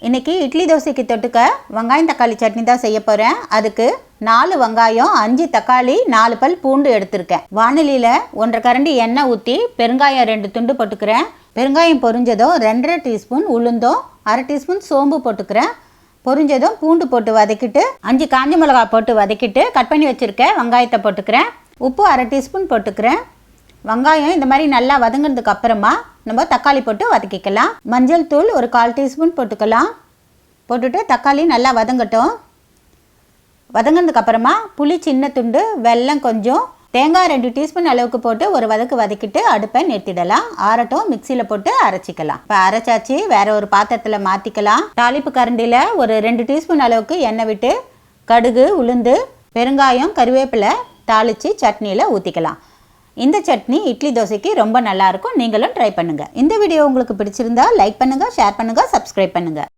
இன்றைக்கி இட்லி தோசைக்கு தொட்டுக்க வெங்காயம் தக்காளி சட்னி தான் செய்ய போகிறேன். அதுக்கு 4 வெங்காயம், 5 தக்காளி, 4 பல் பூண்டு எடுத்திருக்கேன். வானலியில் 1.5 கரண்டி எண்ணெய் ஊற்றி பெருங்காயம் 2 துண்டு போட்டுக்கிறேன். பெருங்காயம் பொரிஞ்சதும் 2.5 டீஸ்பூன் உளுந்தும் 1/2 டீஸ்பூன் சோம்பு போட்டுக்கிறேன். பொரிஞ்சதும் பூண்டு போட்டு வதக்கிட்டு 5 காஞ்ச மிளகா போட்டு வதக்கிட்டு கட் பண்ணி வச்சுருக்கேன் வெங்காயத்தை போட்டுக்கிறேன். உப்பு 1/2 டீஸ்பூன் போட்டுக்கிறேன். வெங்காயம் இந்த மாதிரி நல்லா வதங்கினதுக்கு அப்புறமா நம்ம தக்காளி போட்டு வதக்கிக்கலாம். மஞ்சள் தூள் ஒரு 1/4 டீஸ்பூன் போட்டுக்கலாம். போட்டுட்டு தக்காளி நல்லா வதங்கட்டும். வதங்கினதுக்கு அப்புறமா புளி சின்ன துண்டு, வெல்லம் கொஞ்சம், தேங்காய் 2 டீஸ்பூன் அளவுக்கு போட்டு ஒரு வதக்கிட்டு அடுப்பை நிறுத்திடலாம். ஆறட்டும், மிக்சியில் போட்டு அரைச்சிக்கலாம். இப்போ அரைச்சாச்சு, வேற ஒரு பாத்திரத்தில் மாற்றிக்கலாம். தாளிப்பு கரண்டியில் ஒரு 2 டீஸ்பூன் அளவுக்கு எண்ணெய் விட்டு கடுகு, உளுந்து, பெருங்காயம், கருவேப்பிலை தாளித்து சட்னியில் ஊற்றிக்கலாம். இந்த சட்னி இட்லி தோசைக்கு ரொம்ப நல்லாயிருக்கும். நீங்களும் ட்ரை பண்ணுங்கள். இந்த வீடியோ உங்களுக்கு பிடிச்சிருந்தா லைக் பண்ணுங்கள், ஷேர் பண்ணுங்கள், சப்ஸ்கிரைப் பண்ணுங்கள்.